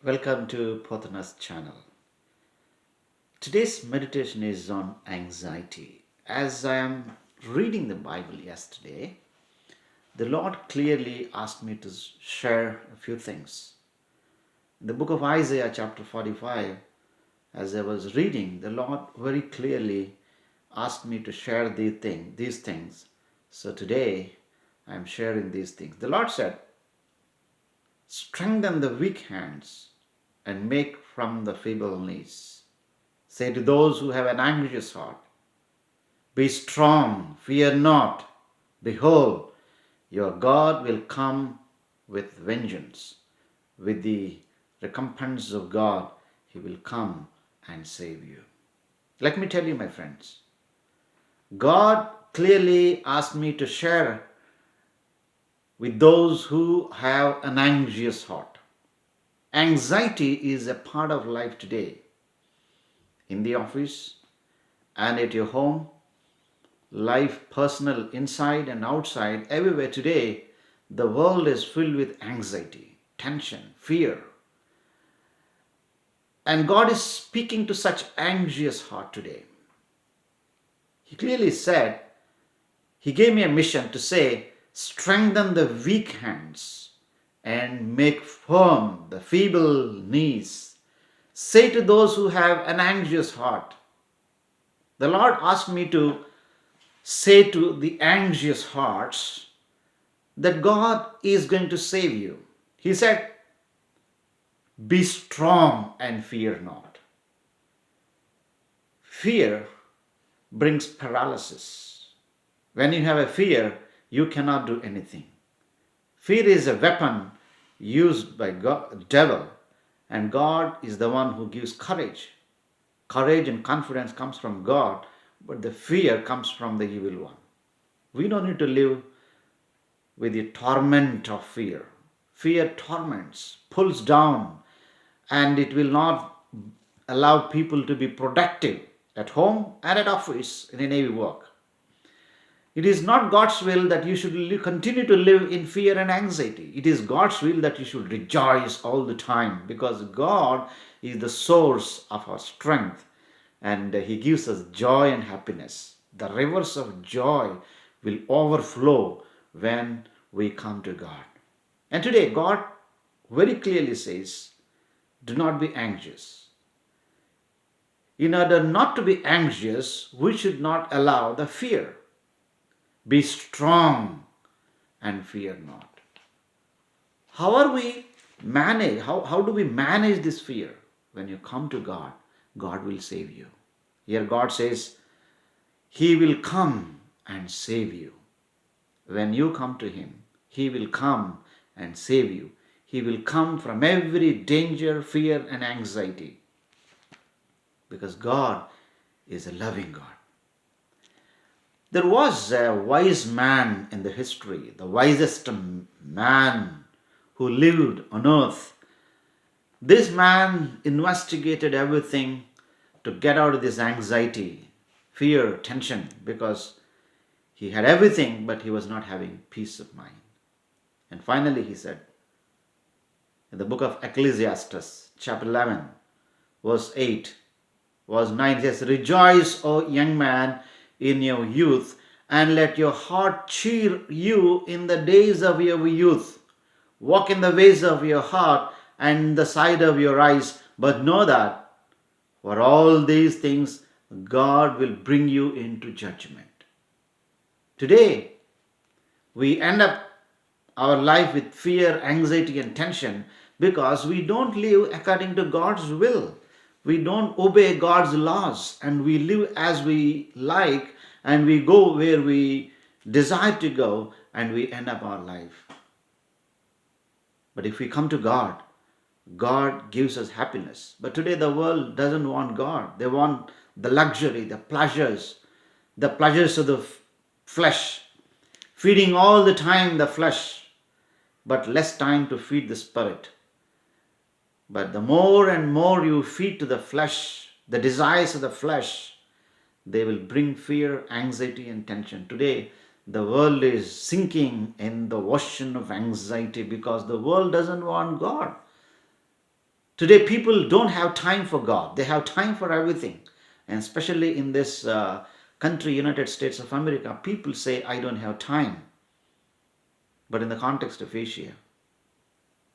Welcome to Pothana's channel. Today's meditation is on anxiety. As I am reading the Bible yesterday, the Lord clearly asked me to share a few things. In the book of Isaiah, chapter 45, as I was reading, the Lord very clearly asked me to share these things. So today, I am sharing these things. The Lord said, strengthen the weak hands and make from the feeble knees. Say to those who have an anxious heart, be strong, fear not. Behold, your God will come with vengeance. With the recompense of God, he will come and save you. Let me tell you, my friends, God clearly asked me to share with those who have an anxious heart. Anxiety is a part of life today. In the office and at your home, life, personal, inside and outside, everywhere today, the world is filled with anxiety, tension, fear. And God is speaking to such anxious heart today. He clearly said, He gave me a mission to say, strengthen the weak hands and make firm the feeble knees. Say to those who have an anxious heart. The Lord asked me to say to the anxious hearts that God is going to save you. He said, be strong and fear not. Fear brings paralysis. When you have a fear, you cannot do anything. Fear is a weapon used by God, devil, and God is the one who gives courage. Courage and confidence comes from God, but the fear comes from the evil one. We don't need to live with the torment of fear. Fear torments, pulls down, and it will not allow people to be productive at home and at office in any work. It is not God's will that you should continue to live in fear and anxiety. It is God's will that you should rejoice all the time because God is the source of our strength and He gives us joy and happiness. The rivers of joy will overflow when we come to God. And today, God very clearly says, do not be anxious. In order not to be anxious, we should not allow the fear. Be strong and fear not. How are we manage? How do we manage this fear? When you come to God, God will save you. Here God says, He will come and save you. When you come to Him, He will come and save you. He will come from every danger, fear, and anxiety. Because God is a loving God. There was a wise man in the history, the wisest man who lived on earth. This man investigated everything to get out of this anxiety, fear, tension, because he had everything, but he was not having peace of mind. And finally he said, in the book of Ecclesiastes, chapter 11, verse 8, verse 9, it says, rejoice, O young man, in your youth, and let your heart cheer you in the days of your youth. Walk in the ways of your heart and the side of your eyes, but know that for all these things, God will bring you into judgment. Today, we end up our life with fear, anxiety, and tension because we don't live according to God's will. We don't obey God's laws and we live as we like and we go where we desire to go and we end up our life. But if we come to God, God gives us happiness. But today the world doesn't want God. They want the luxury, the pleasures of the flesh, feeding all the time the flesh, but less time to feed the spirit. But the more and more you feed to the flesh, the desires of the flesh, they will bring fear, anxiety, and tension. Today, the world is sinking in the ocean of anxiety because the world doesn't want God. Today, people don't have time for God. They have time for everything. And especially in this country, United States of America, people say, I don't have time. But in the context of Asia,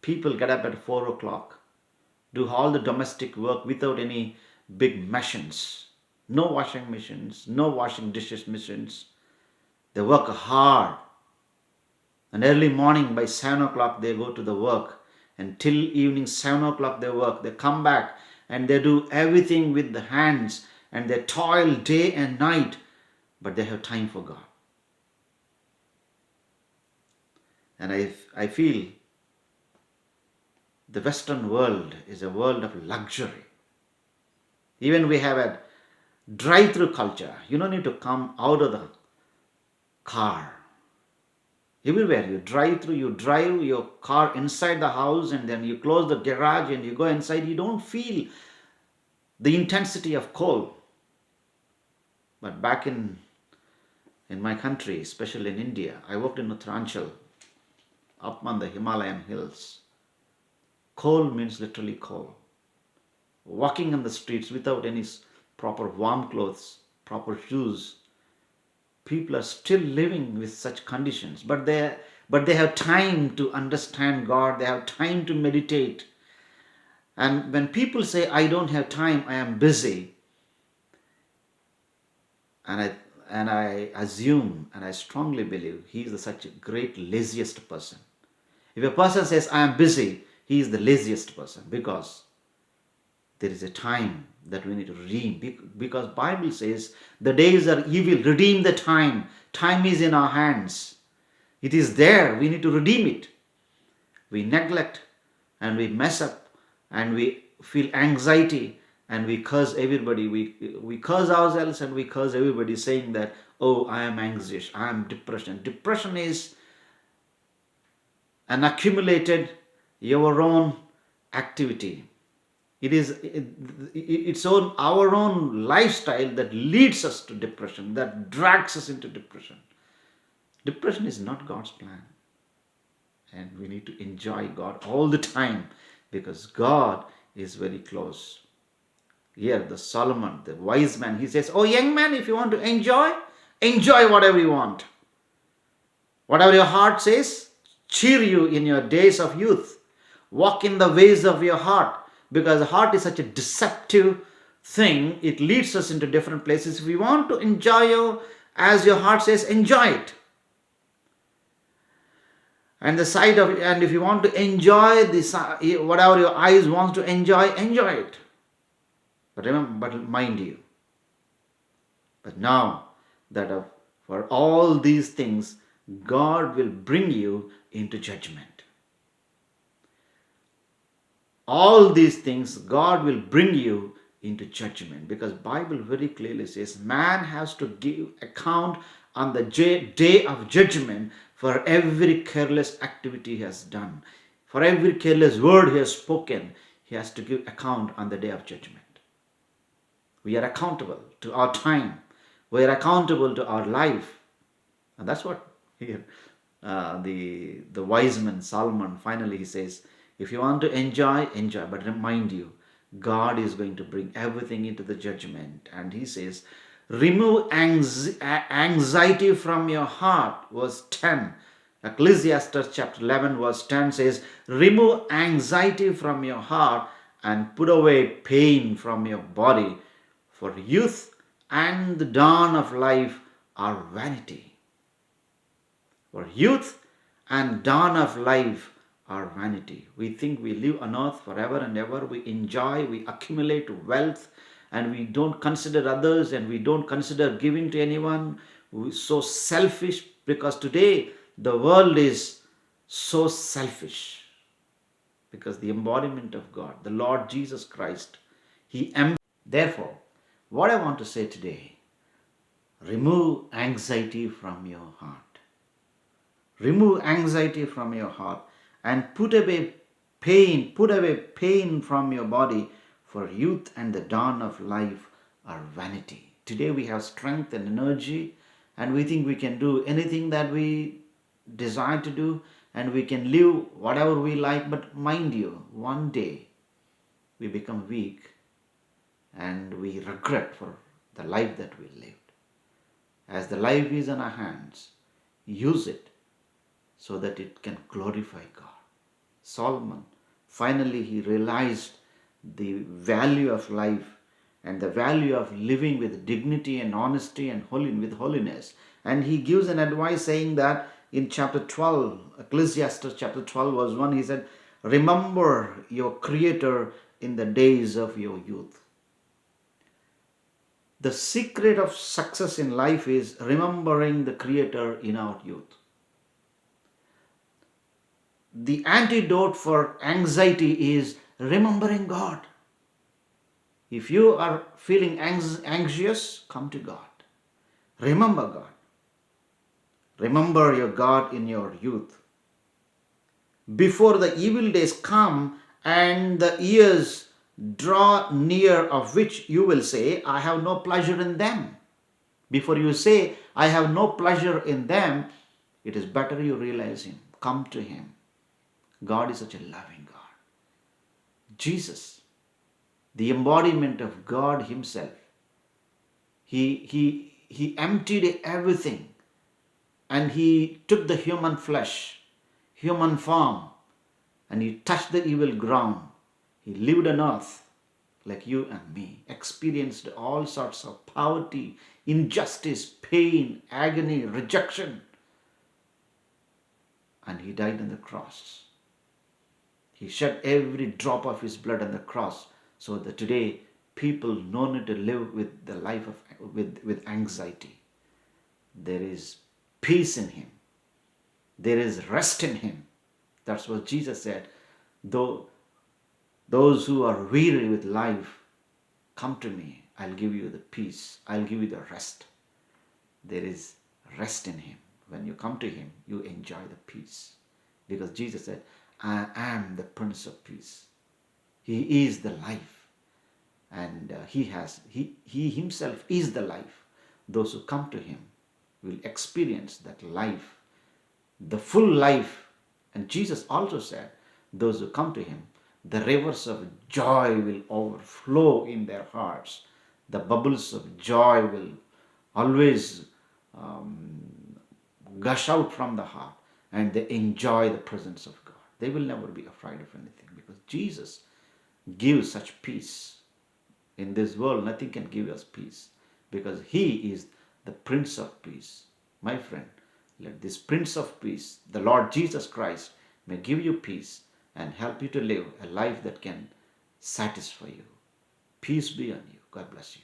people get up at 4 o'clock, do all the domestic work without any big machines. No washing machines, no washing dishes machines. They work hard. And early morning by 7 o'clock they go to the work. And till evening 7 o'clock they work. They come back and they do everything with the hands. And they toil day and night. But they have time for God. And I feel the Western world is a world of luxury. Even we have a drive-through culture. You don't need to come out of the car. Everywhere you drive through, you drive your car inside the house and then you close the garage and you go inside. You don't feel the intensity of cold. But back in my country, especially in India, I worked in Uttaranchal, up on the Himalayan hills. Cold means literally cold. Walking on the streets without any proper warm clothes, proper shoes. People are still living with such conditions, but they have time to understand God. They have time to meditate. And when people say, I don't have time, I am busy, and I assume and I strongly believe he is such a great laziest person. If a person says, I am busy, he is the laziest person, because there is a time that we need to redeem, because Bible says the days are evil. Redeem the time. Time is in our hands. It is there. We need to redeem it. We neglect and we mess up and we feel anxiety and we curse everybody. We curse ourselves and we curse everybody, saying that, oh, I am anxious, I am depression. Depression is an accumulated your own activity. It is its own, our own lifestyle that leads us to depression, that drags us into depression. Depression is not God's plan. And we need to enjoy God all the time, because God is very close. Here, the Solomon, the wise man, he says, oh, young man, if you want to enjoy whatever you want. Whatever your heart says, cheer you in your days of youth. Walk in the ways of your heart. Because the heart is such a deceptive thing. It leads us into different places. If we want to enjoy, as your heart says, enjoy it. And if you want to enjoy this, whatever your eyes wants to enjoy it. But remember, mind you, but now that for all these things, God will bring you into judgment. All these things God will bring you into judgment, because Bible very clearly says man has to give account on the day of judgment for every careless activity he has done, for every careless word he has spoken. He has to give account on the day of judgment. We are accountable to our time. We are accountable to our life. And that's what here the wise man Solomon, finally he says, if you want to enjoy, but remind you, God is going to bring everything into the judgment. And he says, remove anxiety from your heart. Verse 10. Ecclesiastes chapter 11 verse 10 says, remove anxiety from your heart and put away pain from your body. For youth and the dawn of life are vanity. For youth and dawn of life are vanity. We think we live on earth forever and ever. We enjoy, we accumulate wealth, and we don't consider others, and we don't consider giving to anyone. We're so selfish, because today the world is so selfish. Because the embodiment of God, the Lord Jesus Christ, Therefore, what I want to say today, remove anxiety from your heart. Remove anxiety from your heart and put away pain from your body, for youth and the dawn of life are vanity. Today we have strength and energy, and we think we can do anything that we desire to do, and we can live whatever we like. But mind you, one day we become weak and we regret for the life that we lived. As the life is in our hands, use it so that it can glorify God. Solomon, finally, he realized the value of life and the value of living with dignity and honesty and with holiness. And he gives an advice saying that in chapter 12, Ecclesiastes chapter 12 verse 1, he said, remember your Creator in the days of your youth. The secret of success in life is remembering the Creator in our youth. The antidote for anxiety is remembering God. If you are feeling anxious, come to God. Remember God. Remember your God in your youth. Before the evil days come and the years draw near, of which you will say, I have no pleasure in them. Before you say, I have no pleasure in them, it is better you realize Him. Come to Him. God is such a loving God. Jesus, the embodiment of God Himself, He emptied everything and He took the human flesh, human form, and He touched the evil ground. He lived on earth like you and me, experienced all sorts of poverty, injustice, pain, agony, rejection, and He died on the cross. He shed every drop of His blood on the cross so that today people no need to live with the life of with anxiety. There is peace in Him. There is rest in Him. That's what Jesus said. Though those who are weary with life, come to me. I'll give you the peace. I'll give you the rest. There is rest in Him. When you come to Him, you enjoy the peace. Because Jesus said, I am the Prince of Peace. He is the life. And He Himself is the life. Those who come to Him will experience that life, the full life. And Jesus also said, those who come to Him, the rivers of joy will overflow in their hearts. The bubbles of joy will always gush out from the heart, and they enjoy the presence of God. They will never be afraid of anything because Jesus gives such peace. In this world, nothing can give us peace because He is the Prince of Peace. My friend, let this Prince of Peace, the Lord Jesus Christ, may give you peace and help you to live a life that can satisfy you. Peace be on you. God bless you.